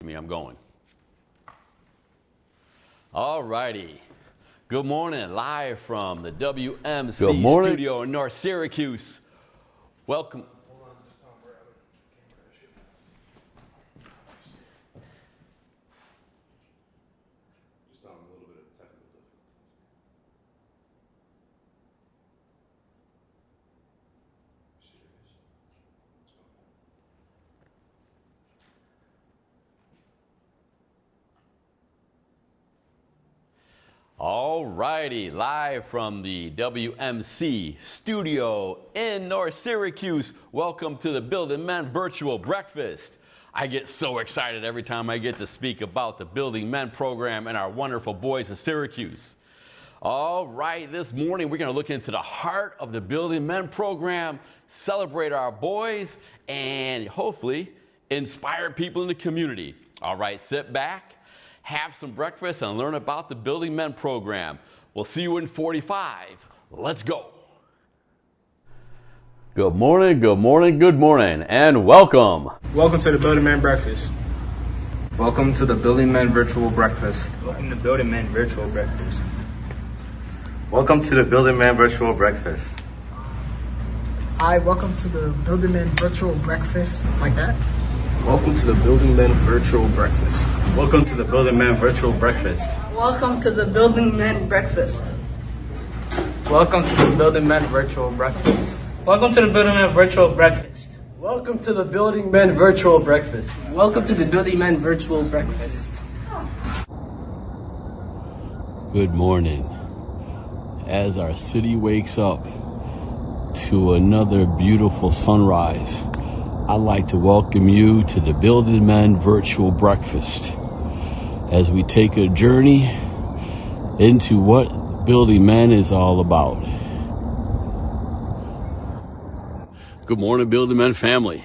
me. I'm going. All righty. Good morning. Live from the WMC studio in North Syracuse. Welcome. All righty, live from the WMC studio in North Syracuse. Welcome to the Building Men Virtual Breakfast. I get so excited every time I get to speak about the Building Men program and our wonderful boys in Syracuse. All right, this morning we're going to look into the heart of the Building Men program, celebrate our boys, and hopefully inspire people in the community. All right, sit back, have some breakfast, and learn about the Building Men program. We'll see you in 45. Let's go. Good morning, good morning, good morning, and welcome. Welcome to the Building Men Breakfast. Welcome to the Building Men Virtual Breakfast. Welcome to Building Men Virtual Breakfast. Welcome to the Building Men Virtual Breakfast. Hi, welcome to the Building Men Virtual Breakfast, like that. Welcome to the Building Men Virtual Breakfast. Welcome to the Building Men Virtual Breakfast. Welcome to the Building Men Breakfast. Welcome to the Building Men Virtual Breakfast. Welcome to the Building Men Virtual Breakfast. Welcome to the Building Men Virtual Breakfast. Welcome to the Building Men Virtual Breakfast. Good morning. As our city wakes up to another beautiful sunrise, I'd like to welcome you to the Building Men Virtual Breakfast as we take a journey into what Building Men is all about. Good morning, Building Men family.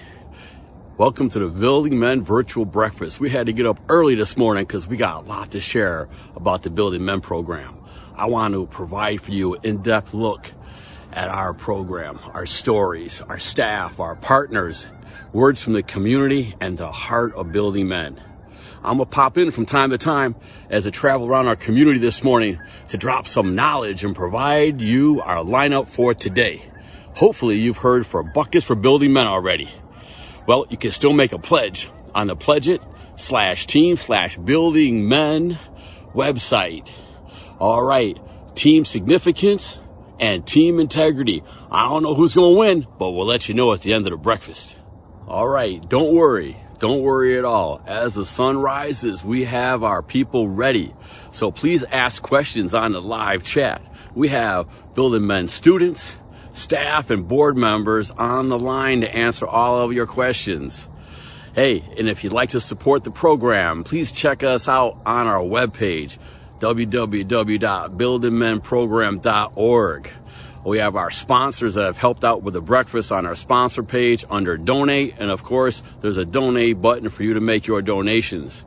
Welcome to the Building Men Virtual Breakfast. We had to get up early this morning because we got a lot to share about the Building Men program. I want to provide for you an in-depth look at our program, our stories, our staff, our partners, words from the community, and the heart of Building Men. I'm going to pop in from time to time as I travel around our community this morning to drop some knowledge and provide you our lineup for today. Hopefully you've heard for Buckets for Building Men already. Well, you can still make a pledge on the pledge.it/team/Building Men website. All right, team significance and team integrity. I don't know who's going to win, but we'll let you know at the end of the breakfast. All right, don't worry at all. As the sun rises, we have our people ready. So please ask questions on the live chat. We have Building Men students, staff, and board members on the line to answer all of your questions. Hey, and if you'd like to support the program, please check us out on our webpage, www.buildingmenprogram.org. We have our sponsors that have helped out with the breakfast on our sponsor page under donate. And of course, there's a donate button for you to make your donations.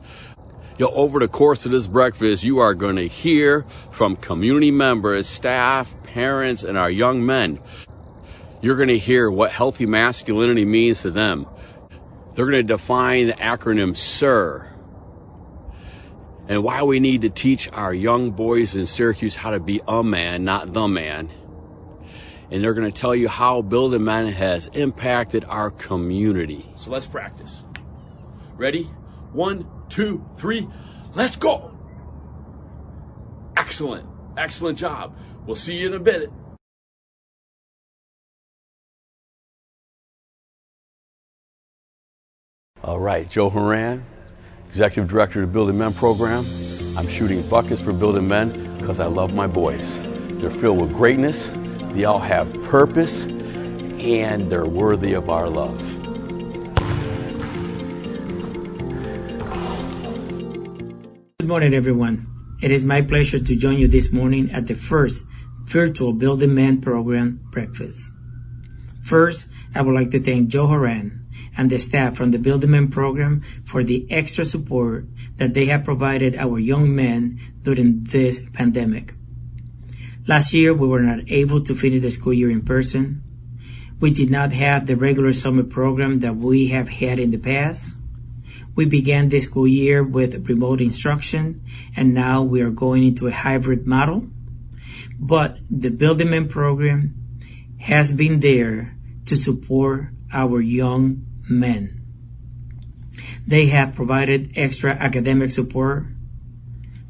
Over the course of this breakfast, you are going to hear from community members, staff, parents, and our young men. You're going to hear what healthy masculinity means to them. They're going to define the acronym SIR and why we need to teach our young boys in Syracuse how to be a man, not the man. And they're going to tell you how Building Men has impacted our community. So let's practice. Ready? 1, 2, 3, let's go. Excellent. Excellent job. We'll see you in a bit. All right, Joe Horan, Executive Director of the Building Men program. I'm shooting buckets for Building Men because I love my boys. They're filled with greatness. They all have purpose, and they're worthy of our love. Good morning, everyone. It is my pleasure to join you this morning at the first virtual Building Men program breakfast. First, I would like to thank Joe Horan and the staff from the Building Men program for the extra support that they have provided our young men during this pandemic. Last year, we were not able to finish the school year in person. We did not have the regular summer program that we have had in the past. We began this school year with remote instruction, and now we are going into a hybrid model. But the Building Men program has been there to support our young men. They have provided extra academic support,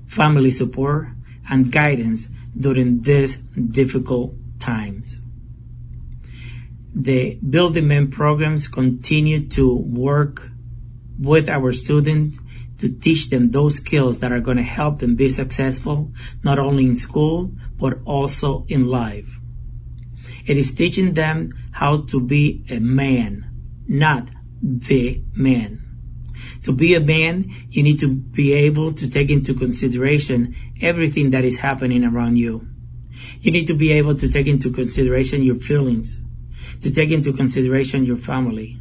family support, and guidance during these difficult times. The Building Men programs continue to work with our students to teach them those skills that are going to help them be successful, not only in school, but also in life. It is teaching them how to be a man, not the man. To be a man, you need to be able to take into consideration everything that is happening around you. You need to be able to take into consideration your feelings, to take into consideration your family,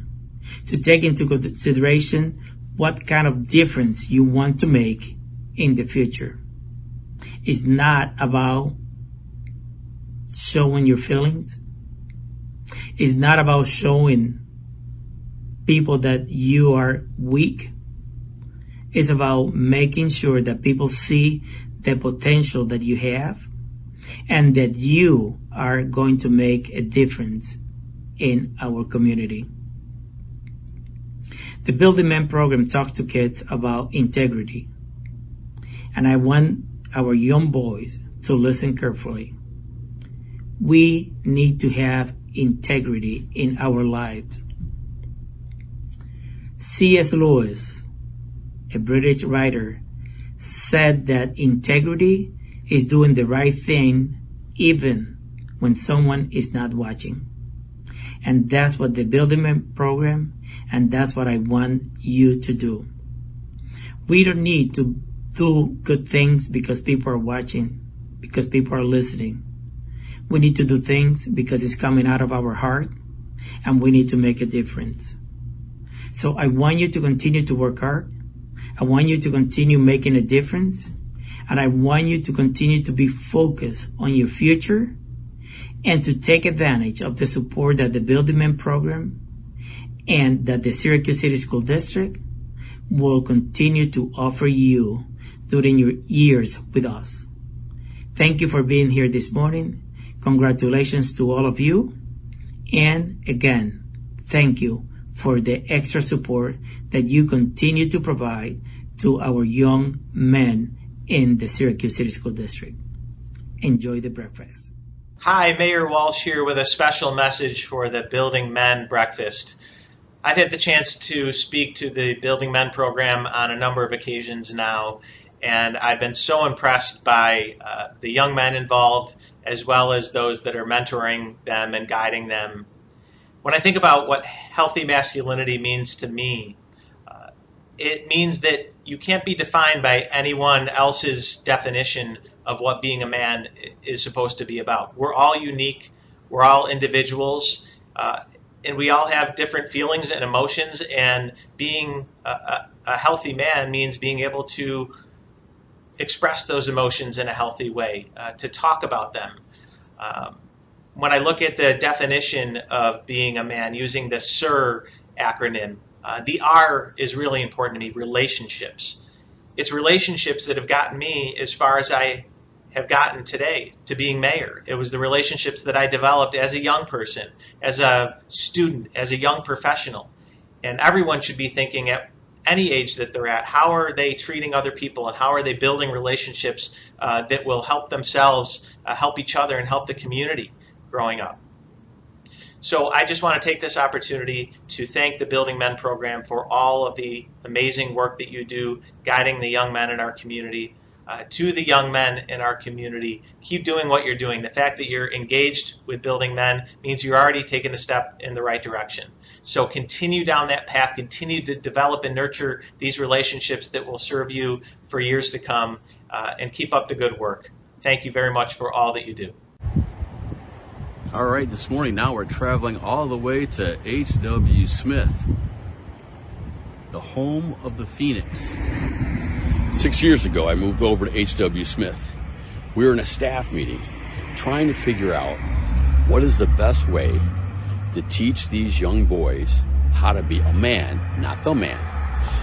to take into consideration what kind of difference you want to make in the future. It's not about showing your feelings. It's not about showing people that you are weak. It's about making sure that people see the potential that you have and that you are going to make a difference in our community. The Building Men program talks to kids about integrity. And I want our young boys to listen carefully. We need to have integrity in our lives. C.S. Lewis, a British writer, said that integrity is doing the right thing even when someone is not watching. And that's what the Building Men program, and that's what I want you to do. We don't need to do good things because people are watching, because people are listening. We need to do things because it's coming out of our heart, and we need to make a difference. So I want you to continue to work hard. I want you to continue making a difference. And I want you to continue to be focused on your future and to take advantage of the support that the Building Men program and that the Syracuse City School District will continue to offer you during your years with us. Thank you for being here this morning. Congratulations to all of you. And again, thank you for the extra support that you continue to provide to our young men in the Syracuse City School District. Enjoy the breakfast. Hi, Mayor Walsh here with a special message for the Building Men Breakfast. I've had the chance to speak to the Building Men program on a number of occasions now, and I've been so impressed by the young men involved as well as those that are mentoring them and guiding them. When I think about what healthy masculinity means to me, it means that you can't be defined by anyone else's definition of what being a man is supposed to be about. We're all unique, we're all individuals, and we all have different feelings and emotions, and being a healthy man means being able to express those emotions in a healthy way, to talk about them. When I look at the definition of being a man using the SIR acronym, the R is really important to me, relationships. It's relationships that have gotten me as far as I have gotten today to being mayor. It was the relationships that I developed as a young person, as a student, as a young professional. And everyone should be thinking at any age that they're at, how are they treating other people and how are they building relationships that will help themselves, help each other, and help the community growing up. So I just want to take this opportunity to thank the Building Men program for all of the amazing work that you do guiding the young men in our community. To the young men in our community, keep doing what you're doing. The fact that you're engaged with Building Men means you're already taking a step in the right direction. So continue down that path, continue to develop and nurture these relationships that will serve you for years to come, and keep up the good work. Thank you very much for all that you do. All right, this morning now we're traveling all the way to H.W. Smith, the home of the Phoenix. 6 years ago, I moved over to H.W. Smith. We were in a staff meeting trying to figure out what is the best way to teach these young boys how to be a man, not the man.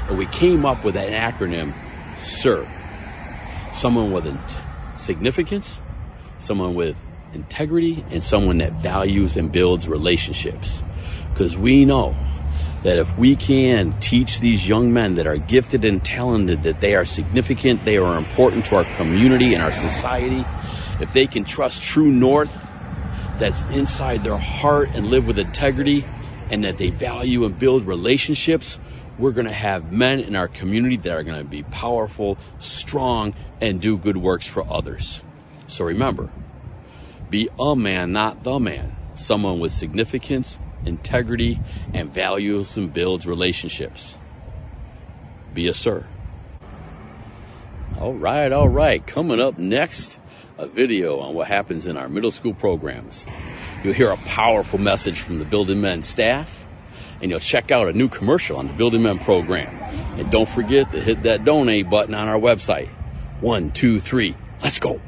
And we came up with that acronym, SIR. Someone with significance, someone with integrity, and someone that values and builds relationships. Because we know that if we can teach these young men that are gifted and talented that they are significant, they are important to our community and our society, if they can trust true north that's inside their heart and live with integrity, and that they value and build relationships, we're going to have men in our community that are going to be powerful, strong, and do good works for others. So remember, be a man, not the man. Someone with significance, integrity, and values and builds relationships. Be a sir. All right. Coming up next, a video on what happens in our middle school programs. You'll hear a powerful message from the Building Men staff, and you'll check out a new commercial on the Building Men program. And don't forget to hit that donate button on our website. 1, 2, 3, let's go.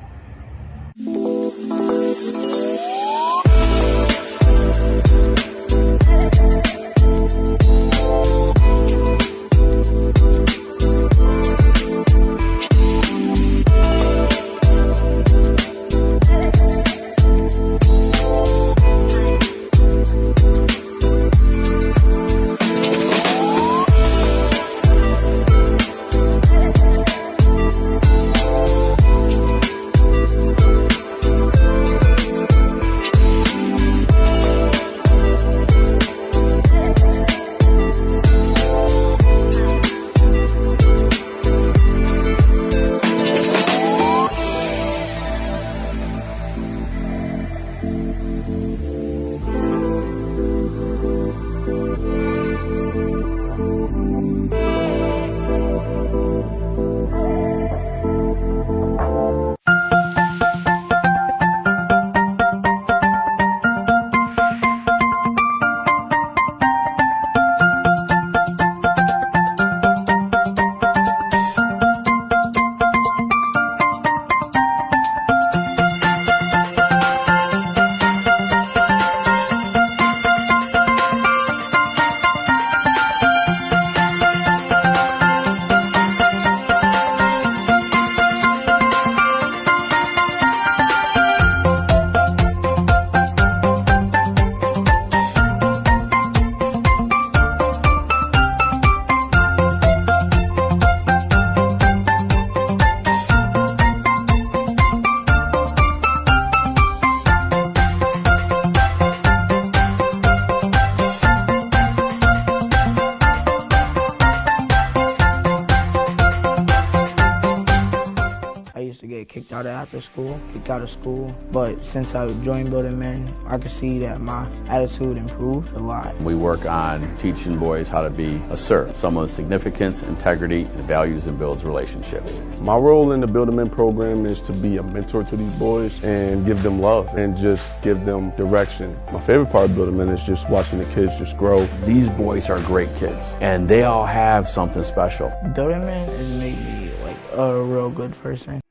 Kicked out after school, kicked out of school. But since I joined Building Men, I could see that my attitude improved a lot. We work on teaching boys how to be a sir, someone with significance, integrity, and values and builds relationships. My role in the Building Men program is to be a mentor to these boys and give them love and just give them direction. My favorite part of Building Men is just watching the kids just grow. These boys are great kids, and they all have something special. Building Men has made me like a real good person.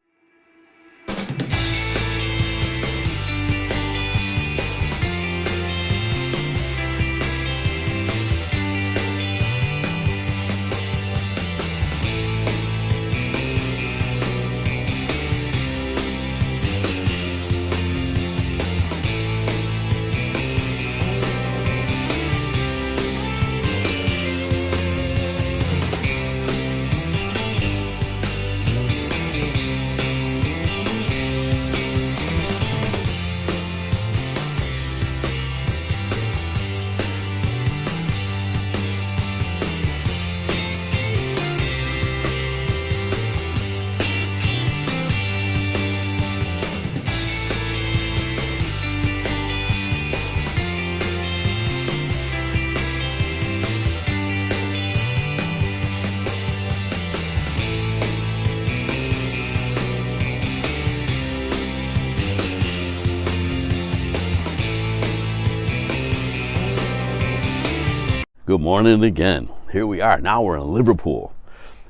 Good morning again. Here we are. Now we're in Liverpool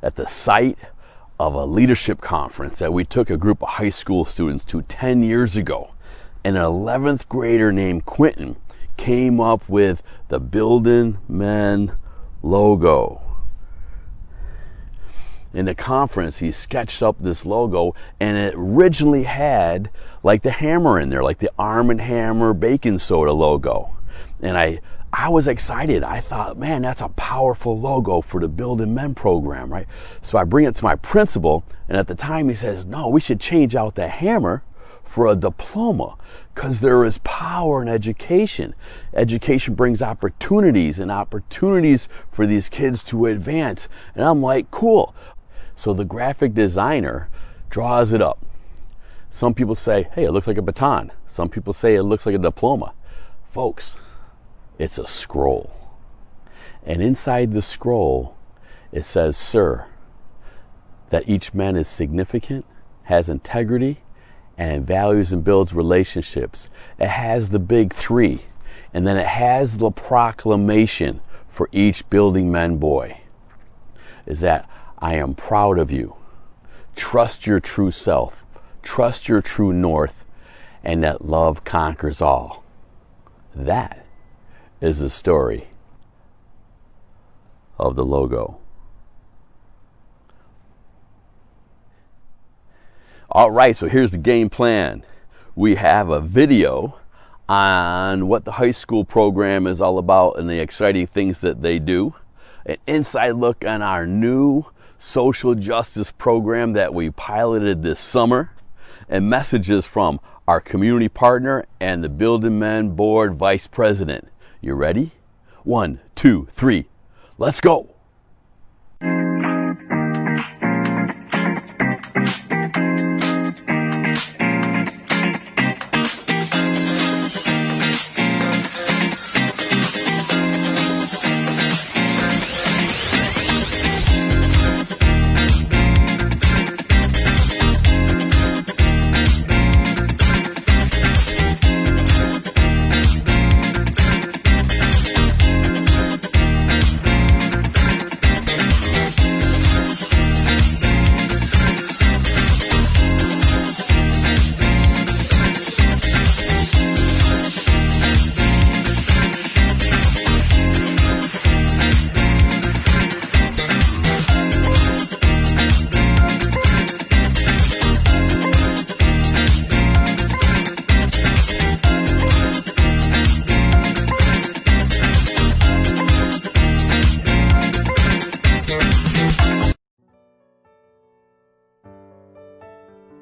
at the site of a leadership conference that we took a group of high school students to 10 years ago. And an 11th grader named Quentin came up with the Building Men logo. in the conference, he sketched up this logo, and it originally had like the hammer in there, like the Arm & Hammer baking soda logo. And I was excited. I thought, man, that's a powerful logo for the Building Men program, right? So I bring it to my principal, and at the time he says, no, we should change out the hammer for a diploma, because there is power in education. Education brings opportunities, and opportunities for these kids to advance. And I'm like, cool. So the graphic designer draws it up. Some people say, hey, it looks like a baton. Some people say it looks like a diploma. Folks, it's a scroll. And inside the scroll, it says, sir, that each man is significant, has integrity, and values and builds relationships. It has the big three. And then it has the proclamation for each Building Men boy. Is that I am proud of you. Trust your true self. Trust your true north. And that love conquers all. That is the story of the logo. All right, so here's the game plan. We have a video on what the high school program is all about and the exciting things that they do. An inside look on our new social justice program that we piloted this summer. And messages from our community partner and the Building Men Board Vice President. You ready? 1, 2, 3, let's go.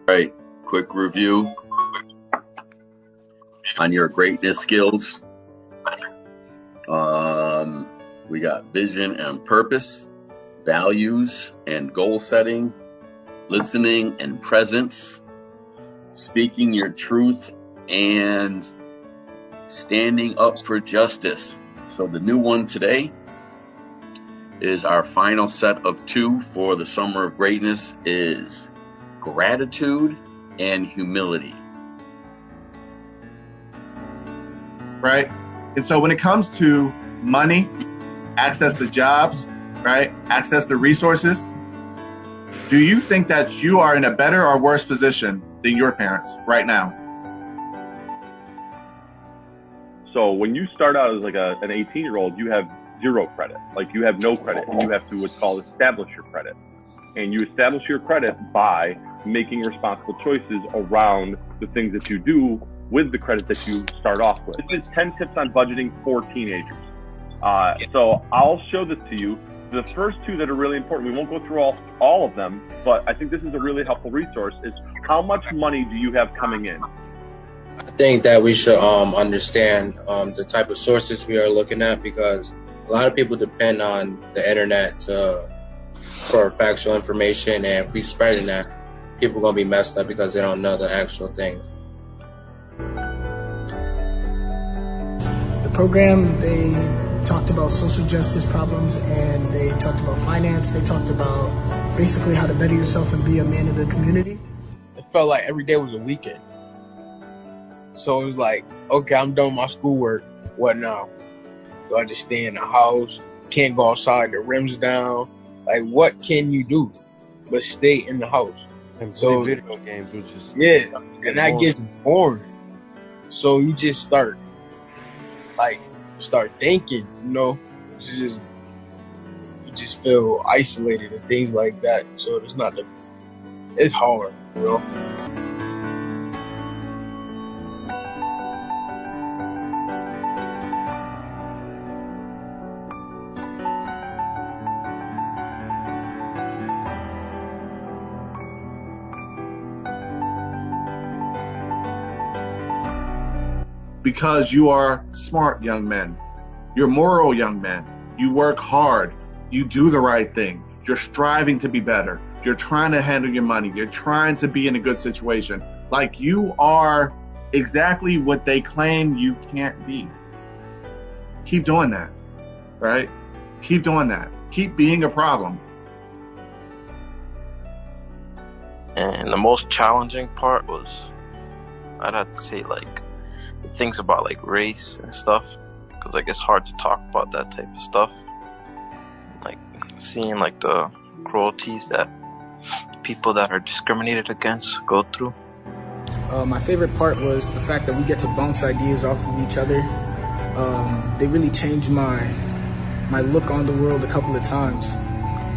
Right, quick review on your greatness skills. We got vision and purpose, values and goal setting, listening and presence, speaking your truth, and standing up for justice. So the new one today is our final set of 2 for the Summer of Greatness is gratitude and humility. Right? And so when it comes to money, access to jobs, right? Access to resources, do you think that you are in a better or worse position than your parents right now? So when you start out as like an 18-year-old, you have 0 credit. Like you have no credit, and you have to what's called establish your credit. And you establish your credit by making responsible choices around the things that you do with the credit that you start off with. This is 10 tips on budgeting for teenagers. So I'll show this to you. The first 2 that are really important, we won't go through all of them, but I think this is a really helpful resource, is how much money do you have coming in? I think that we should understand the type of sources we are looking at, because a lot of people depend on the internet for factual information, and if we spreading that, people are going to be messed up because they don't know the actual things. The program, they talked about social justice problems, and they talked about finance. They talked about basically how to better yourself and be a man in the community. It felt like every day was a weekend. So it was like, okay, I'm done with my schoolwork. What now? Do I just stay in the house? Can't go outside, the rim's down. Like, what can you do but stay in the house? And so play video games, which is and that gets boring. So you just start thinking, you just feel isolated and things like that. So it's hard, you know. Because you are smart young men. You're moral young men. You work hard. You do the right thing. You're striving to be better. You're trying to handle your money. You're trying to be in a good situation. Like you are exactly what they claim you can't be. Keep doing that, right? Keep doing that. Keep being a problem. And the most challenging part was, I'd have to say, like, the things about like race and stuff, because like it's hard to talk about that type of stuff. Like seeing like the cruelties that people that are discriminated against go through. My favorite part was the fact that we get to bounce ideas off of each other. They really changed my look on the world a couple of times,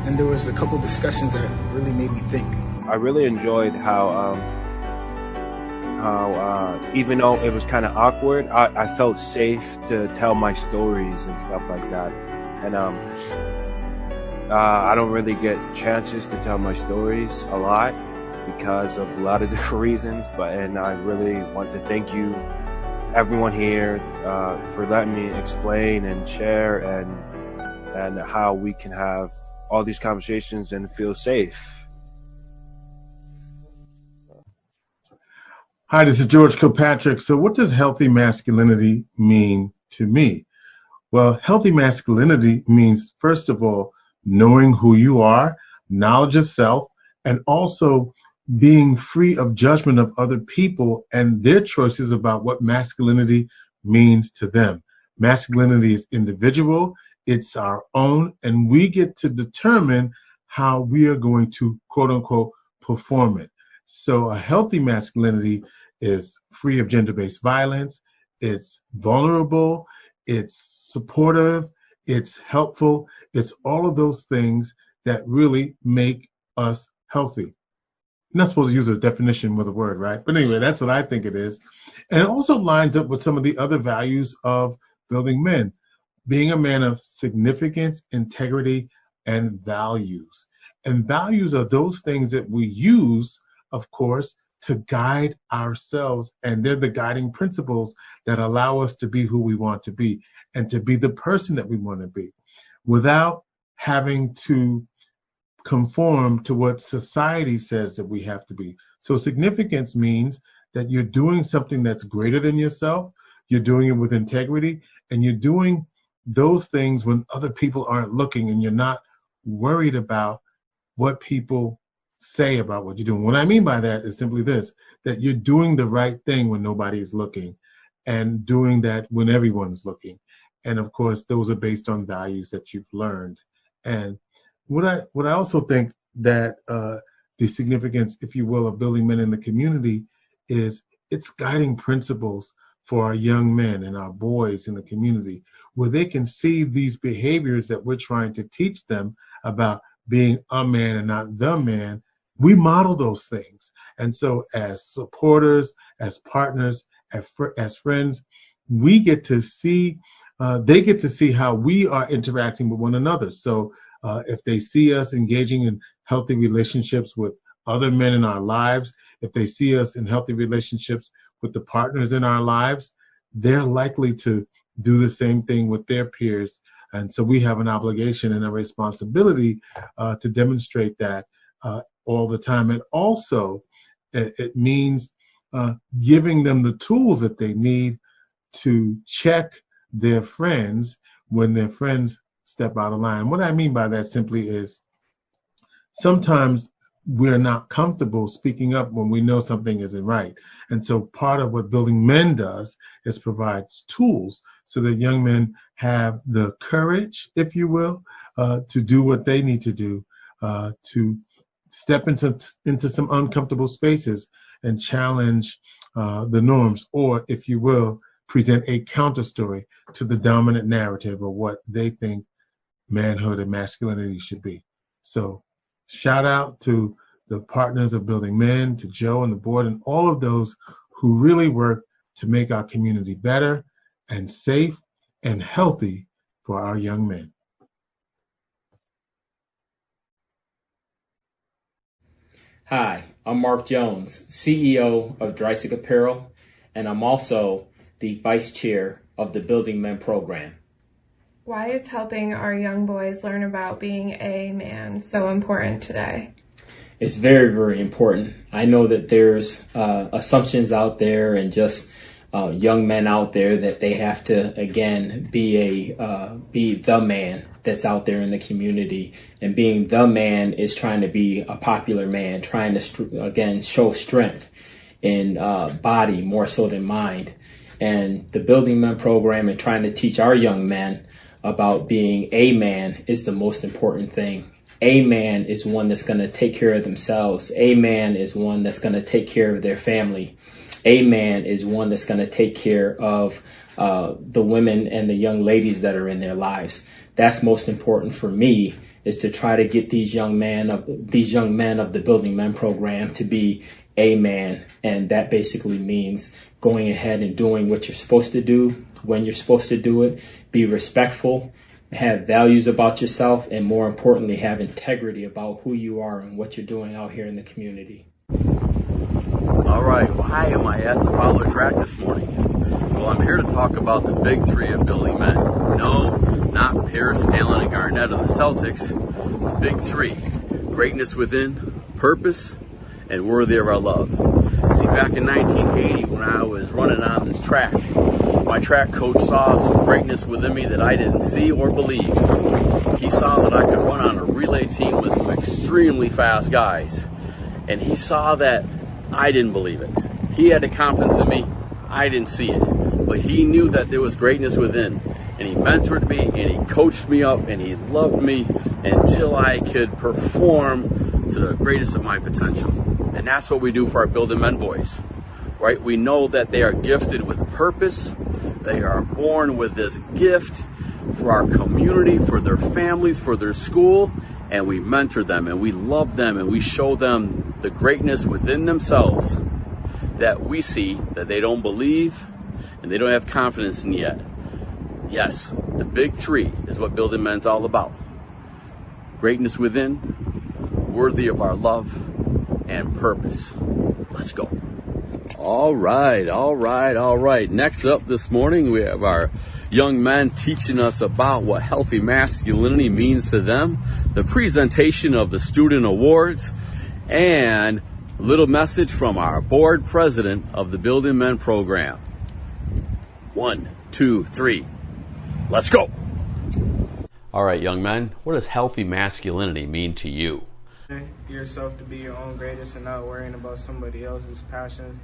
and there was a couple of discussions that really made me think. I really enjoyed how even though it was kind of awkward, I felt safe to tell my stories and stuff like that. And I don't really get chances to tell my stories a lot because of a lot of different reasons. And I really want to thank you, everyone here, for letting me explain and share and how we can have all these conversations and feel safe. Hi, this is George Kilpatrick. So what does healthy masculinity mean to me? Well, healthy masculinity means, first of all, knowing who you are, knowledge of self, and also being free of judgment of other people and their choices about what masculinity means to them. Masculinity is individual, it's our own, and we get to determine how we are going to, quote unquote, perform it. So a healthy masculinity is free of gender-based violence, it's vulnerable, it's supportive, it's helpful, it's all of those things that really make us healthy. I'm not supposed to use a definition with a word, right? But anyway, that's what I think it is. And it also lines up with some of the other values of building men, being a man of significance, integrity, and values. And values are those things that we use, of course, to guide ourselves, and they're the guiding principles that allow us to be who we want to be and to be the person that we want to be without having to conform to what society says that we have to be. So significance means that you're doing something that's greater than yourself, you're doing it with integrity, and you're doing those things when other people aren't looking, and you're not worried about what people say about what you're doing. What I mean by that is simply this, that you're doing the right thing when nobody is looking and doing that when everyone is looking. And of course, those are based on values that you've learned. And what I also think that the significance, if you will, of building men in the community is it's guiding principles for our young men and our boys in the community, where they can see these behaviors that we're trying to teach them about being a man and not the man. We model those things. And so as supporters, as partners, as friends, we get to see, they get to see how we are interacting with one another. So if they see us engaging in healthy relationships with other men in our lives, if they see us in healthy relationships with the partners in our lives, they're likely to do the same thing with their peers. And so we have an obligation and a responsibility to demonstrate that all the time. And also, it means giving them the tools that they need to check their friends when their friends step out of line. What I mean by that simply is sometimes we're not comfortable speaking up when we know something isn't right. And so part of what Building Men does is provides tools so that young men have the courage, if you will, to do what they need to do, to step into some uncomfortable spaces and challenge the norms, or if you will, present a counter story to the dominant narrative of what they think manhood and masculinity should be. So shout out to the partners of Building Men, to Joe and the board, and all of those who really work to make our community better and safe and healthy for our young men. Hi, I'm Mark Jones, CEO of Dreisig Apparel, and I'm also the Vice Chair of the Building Men program. Why is helping our young boys learn about being a man so important today? It's very, very important. I know that there's assumptions out there and just young men out there that they have to, again, be the man that's out there in the community. And being the man is trying to be a popular man, trying to, again, show strength in body more so than mind. And the Building Men program and trying to teach our young men about being a man is the most important thing. A man is one that's going to take care of themselves. A man is one that's going to take care of their family. A man is one that's going to take care of the women and the young ladies that are in their lives. That's most important for me, is to try to get these young men of the Building Men program to be a man. And that basically means going ahead and doing what you're supposed to do when you're supposed to do it, be respectful, have values about yourself, and more importantly, have integrity about who you are and what you're doing out here in the community. All right, why am I at the Fowler track this morning? Well, I'm here to talk about the big three of Building Men. No, not Pierce, Allen, and Garnett of the Celtics. The big three: greatness within, purpose, and worthy of our love. See, back in 1980, when I was running on this track, my track coach saw some greatness within me that I didn't see or believe. He saw that I could run on a relay team with some extremely fast guys. And he saw that I didn't believe it. He had the confidence in me. I didn't see it. But he knew that there was greatness within. And he mentored me, and he coached me up, and he loved me until I could perform to the greatest of my potential. And that's what we do for our Building Men boys, right? We know that they are gifted with purpose. They are born with this gift for our community, for their families, for their school, and we mentor them, and we love them, and we show them the greatness within themselves that we see that they don't believe and they don't have confidence in yet. Yes, the big three is what Building Men's all about. Greatness within, worthy of our love, and purpose. Let's go. All right. Next up this morning, we have our young men teaching us about what healthy masculinity means to them, the presentation of the student awards, and a little message from our board president of the Building Men program. 1, 2, 3. Let's go. All right, young men, what does healthy masculinity mean to you? Yourself to be your own greatest and not worrying about somebody else's passions,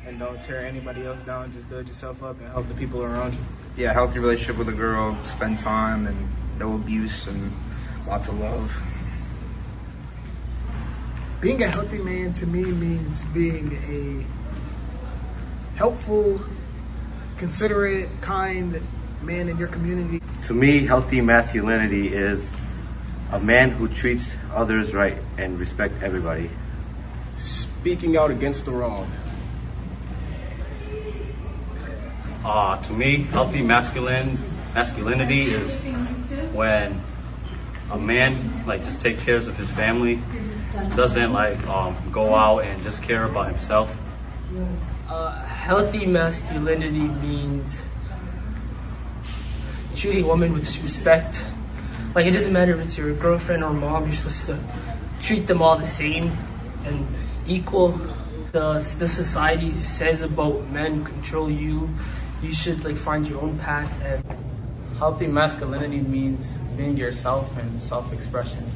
and don't tear anybody else down. Just build yourself up and help the people around you. Yeah, healthy relationship with a girl, spend time, and no abuse, and lots of love. Being a healthy man to me means being a helpful, considerate, kind man in your community. To me, healthy masculinity is a man who treats others right and respect everybody. Speaking out against the wrong. To me, healthy masculinity is when a man just take care of his family, doesn't go out and just care about himself. Healthy masculinity means treating women with respect. It doesn't matter if it's your girlfriend or mom, you're supposed to treat them all the same and equal. The society says about men control you. You should find your own path. And Healthy masculinity means being yourself and self-expression.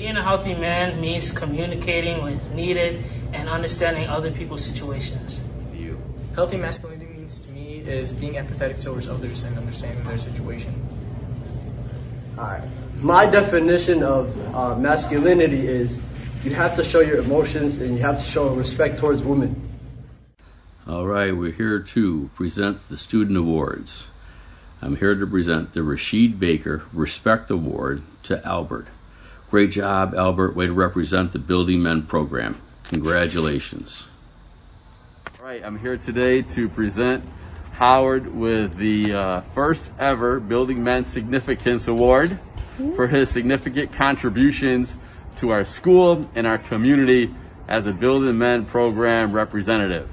being a healthy man means communicating when it's needed and understanding other people's situations. Healthy masculinity means to me is being empathetic towards others and understanding their situation. Alright. My definition of masculinity is you have to show your emotions and you have to show respect towards women. All right, we're here to present the student awards. I'm here to present the Rashid Baker Respect Award to Albert. Great job, Albert. Way to represent the Building Men program. Congratulations. All right, I'm here today to present Howard with the first ever Building Men Significance Award for his significant contributions to our school and our community as a Building Men program representative.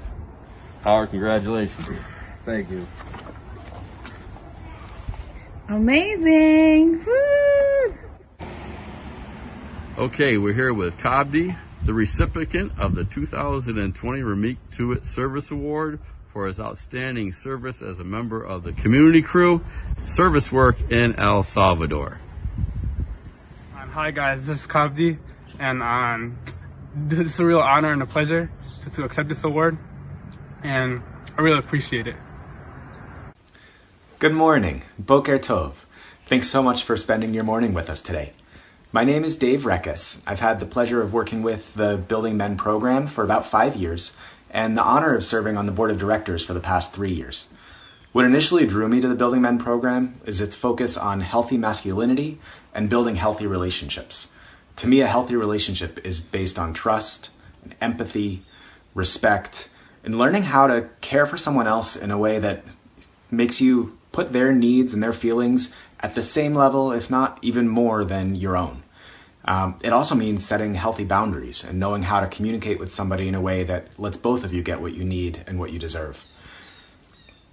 Howard, congratulations. Thank you. Amazing. Woo! Okay, we're here with Kabdi, the recipient of the 2020 Ramik Tuit Service Award for his outstanding service as a member of the community crew, service work in El Salvador. Hi guys, this is Kabdi, and this is a real honor and a pleasure to accept this award, and I really appreciate it. Good morning, Boker Tov. Thanks so much for spending your morning with us today. My name is Dave Rekas. I've had the pleasure of working with the Building Men program for about 5 years, and the honor of serving on the board of directors for the past 3 years. What initially drew me to the Building Men program is its focus on healthy masculinity and building healthy relationships. To me, a healthy relationship is based on trust, and empathy, respect, and learning how to care for someone else in a way that makes you put their needs and their feelings at the same level, if not even more than your own. It also means setting healthy boundaries and knowing how to communicate with somebody in a way that lets both of you get what you need and what you deserve.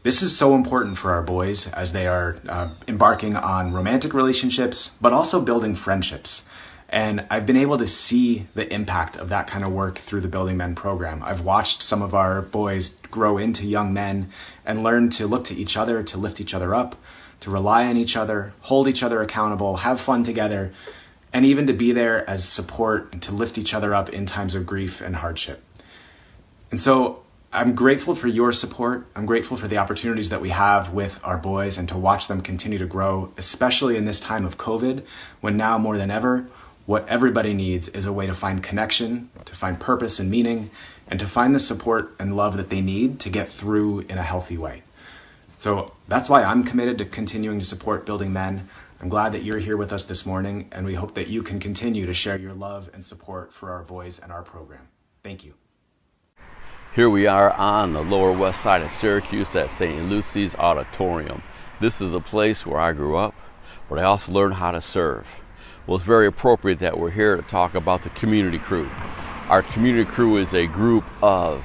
This is so important for our boys as they are embarking on romantic relationships, but also building friendships. And I've been able to see the impact of that kind of work through the Building Men program. I've watched some of our boys grow into young men and learn to look to each other, to lift each other up, to rely on each other, hold each other accountable, have fun together, and even to be there as support and to lift each other up in times of grief and hardship. And so I'm grateful for your support. I'm grateful for the opportunities that we have with our boys and to watch them continue to grow, especially in this time of COVID, when now more than ever, what everybody needs is a way to find connection, to find purpose and meaning, and to find the support and love that they need to get through in a healthy way. So that's why I'm committed to continuing to support Building Men. I'm glad that you're here with us this morning, and we hope that you can continue to share your love and support for our boys and our program. Thank you. Here we are on the lower west side of Syracuse at St. Lucy's Auditorium. This is a place where I grew up, but I also learned how to serve. Well, it's very appropriate that we're here to talk about the community crew. Our community crew is a group of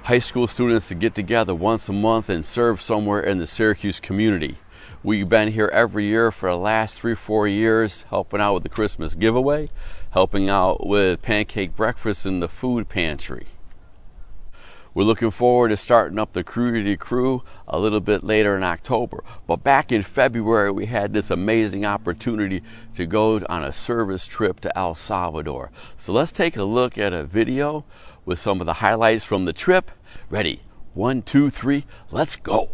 high school students that get together once a month and serve somewhere in the Syracuse community. We've been here every year for the last 3-4 years, helping out with the Christmas giveaway, helping out with pancake breakfast in the food pantry. We're looking forward to starting up the community crew a little bit later in October. But back in February, we had this amazing opportunity to go on a service trip to El Salvador. So let's take a look at a video with some of the highlights from the trip. Ready? 1, 2, 3, let's go.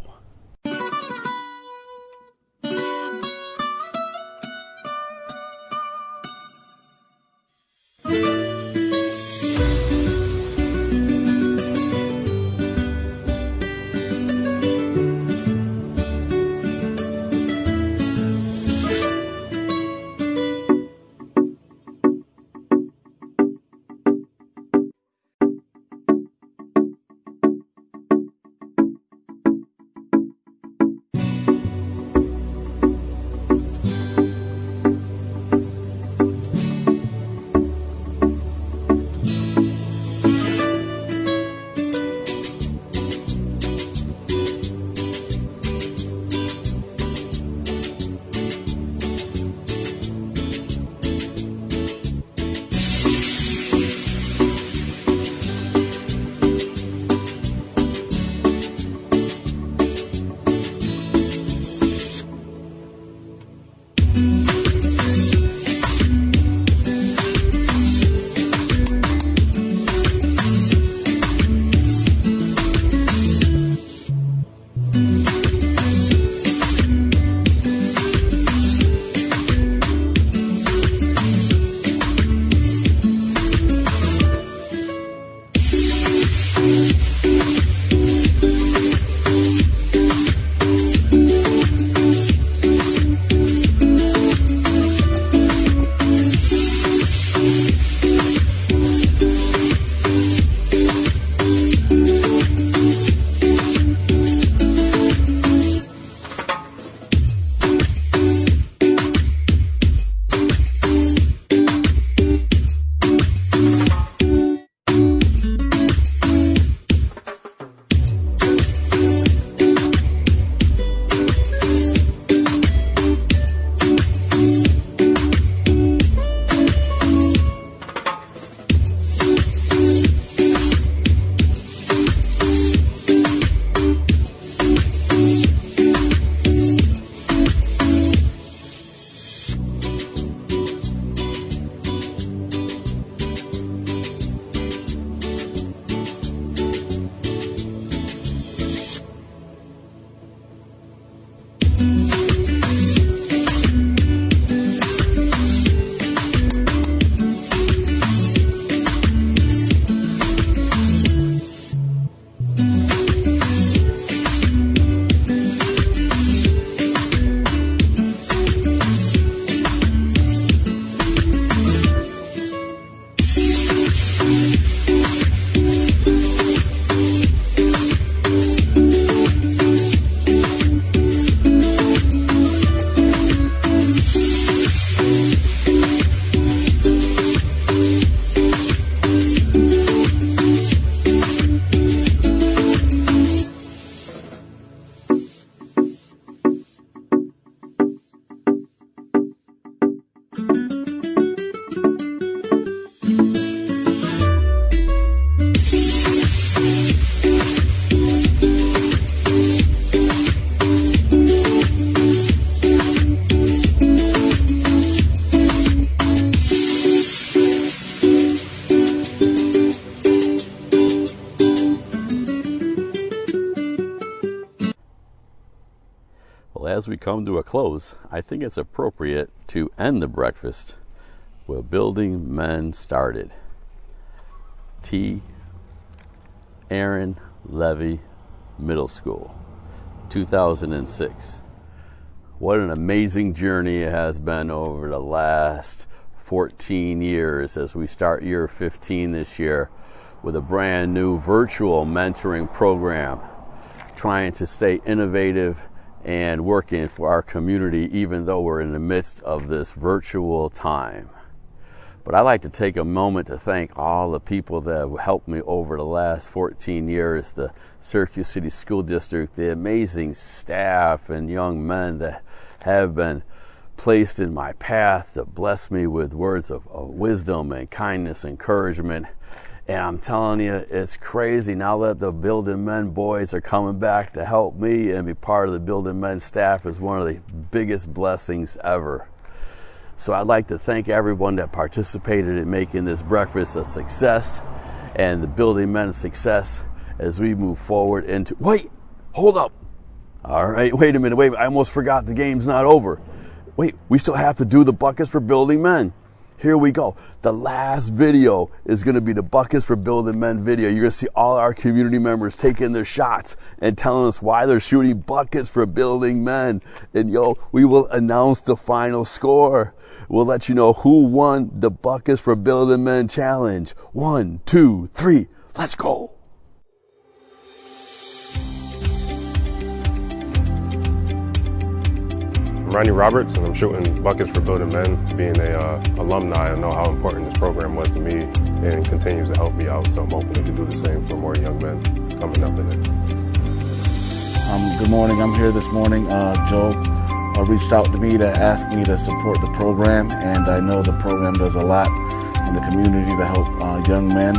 as we come to a close, I think it's appropriate to end the breakfast with Building Men Started. T. Aaron Levy Middle School, 2006. What an amazing journey it has been over the last 14 years as we start year 15 this year with a brand new virtual mentoring program, trying to stay innovative and working for our community even though we're in the midst of this virtual time. But I'd like to take a moment to thank all the people that have helped me over the last 14 years, the Syracuse City School District, the amazing staff and young men that have been placed in my path to bless me with words of wisdom and kindness, encouragement. And I'm telling you, it's crazy now that the Building Men boys are coming back to help me and be part of the Building Men staff is one of the biggest blessings ever. So I'd like to thank everyone that participated in making this breakfast a success and the Building Men success as we move forward into... Wait, hold up. All right, wait a minute. I almost forgot the game's not over. Wait, we still have to do the buckets for Building Men. Here we go. The last video is going to be the Buckets for Building Men video. You're going to see all our community members taking their shots and telling us why they're shooting buckets for Building Men. And we will announce the final score. We'll let you know who won the Buckets for Building Men challenge. 1, 2, 3, let's go. I'm Ronnie Roberts, and I'm shooting Buckets for Building Men. Being an alumni, I know how important this program was to me and continues to help me out, so I'm hoping to do the same for more young men coming up in it. Good morning. I'm here this morning. Joe reached out to me to ask me to support the program, and I know the program does a lot in the community to help young men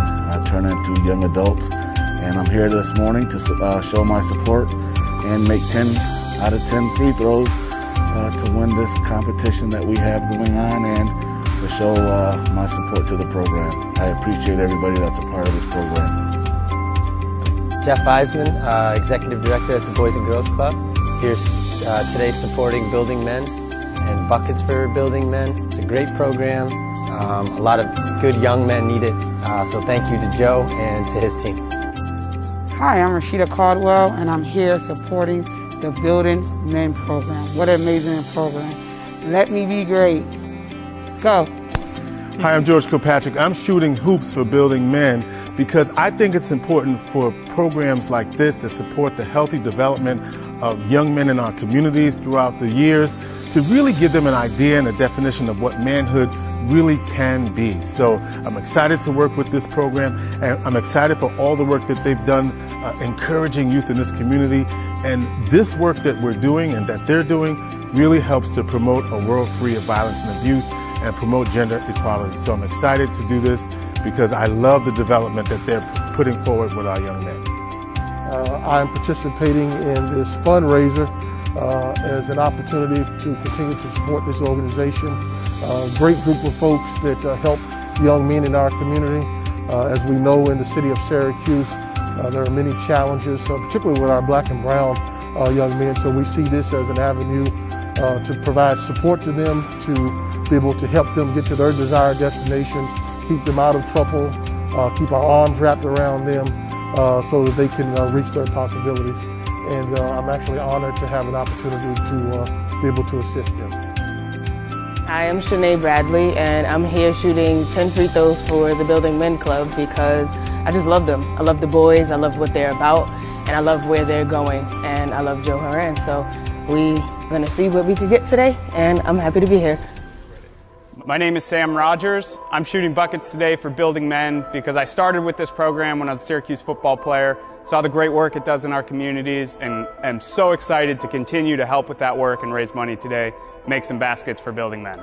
turn into young adults. And I'm here this morning to show my support and make 10 out of 10 free throws to win this competition that we have going on and to show my support to the program. I appreciate everybody that's a part of this program. Jeff Eisman, Executive Director at the Boys and Girls Club. Here's today supporting Building Men and Buckets for Building Men. It's a great program. A lot of good young men need it. So thank you to Joe and to his team. Hi, I'm Rashida Caldwell, and I'm here supporting the Building Men program. What an amazing program. Let me be great. Let's go. Hi, I'm George Kilpatrick. I'm shooting hoops for Building Men because I think it's important for programs like this to support the healthy development of young men in our communities throughout the years, to really give them an idea and a definition of what manhood really can be. So I'm excited to work with this program, and I'm excited for all the work that they've done encouraging youth in this community. And this work that we're doing and that they're doing really helps to promote a world free of violence and abuse and promote gender equality. So I'm excited to do this because I love the development that they're putting forward with our young men. I'm participating in this fundraiser as an opportunity to continue to support this organization. A great group of folks that help young men in our community. As we know, in the city of Syracuse, there are many challenges, particularly with our black and brown young men. So we see this as an avenue to provide support to them, to be able to help them get to their desired destinations, keep them out of trouble, keep our arms wrapped around them so that they can reach their possibilities. And I'm actually honored to have an opportunity to be able to assist them. I am Shanae Bradley, and I'm here shooting 10 free throws for the Building Men Club because I just love them. I love the boys, I love what they're about, and I love where they're going, and I love Joe Horan. So we're going to see what we could get today, and I'm happy to be here. My name is Sam Rogers. I'm shooting buckets today for Building Men because I started with this program when I was a Syracuse football player, saw the great work it does in our communities, and am so excited to continue to help with that work and raise money today, make some baskets for Building Men.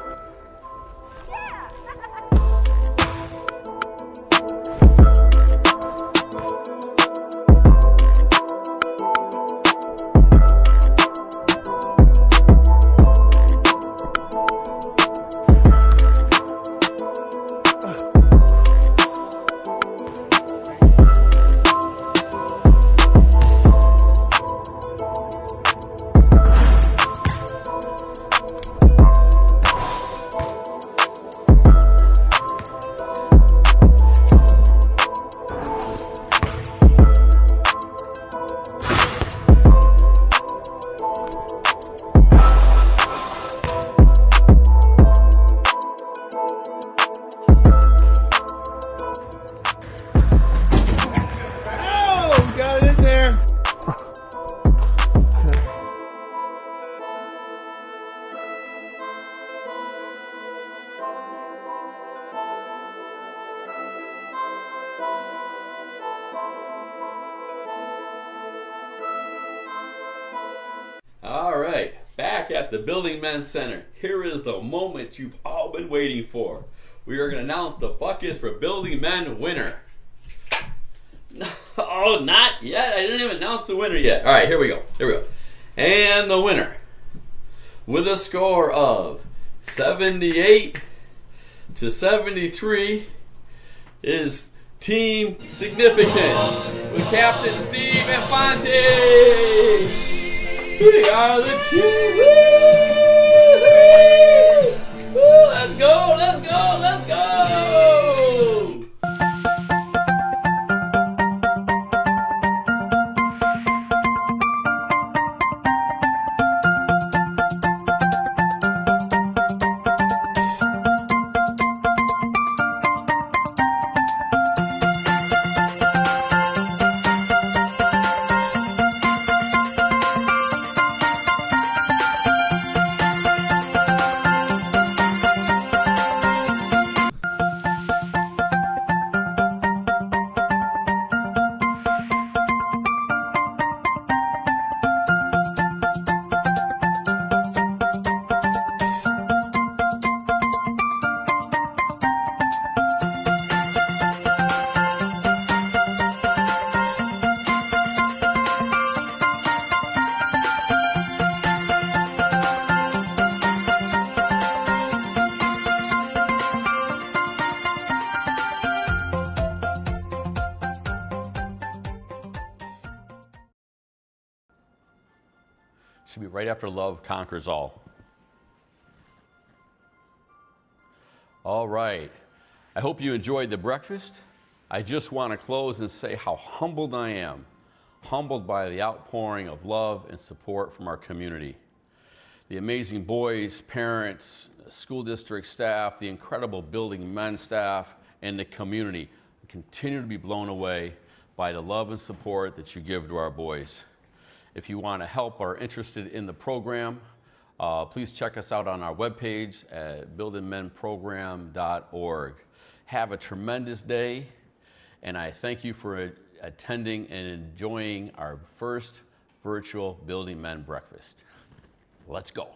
right, back at the Building Men Center. Here is the moment you've all been waiting for. We are going to announce the Buckets for Building Men winner. Oh, not yet. I didn't even announce the winner yet. All right, here we go. And the winner, with a score of 78 to 73, is Team Significance with Captain Steve Infante. We are the team. Woo! Woo! Let's go! Let's go! Let's go! Should be right after Love Conquers All. All right. I hope you enjoyed the breakfast. I just want to close and say how humbled I am. Humbled by the outpouring of love and support from our community. The amazing boys, parents, school district staff, the incredible Building Men staff, and the community continue to be blown away by the love and support that you give to our boys. If you want to help or are interested in the program, please check us out on our webpage at buildingmenprogram.org. Have a tremendous day, and I thank you for attending and enjoying our first virtual Building Men breakfast. Let's go.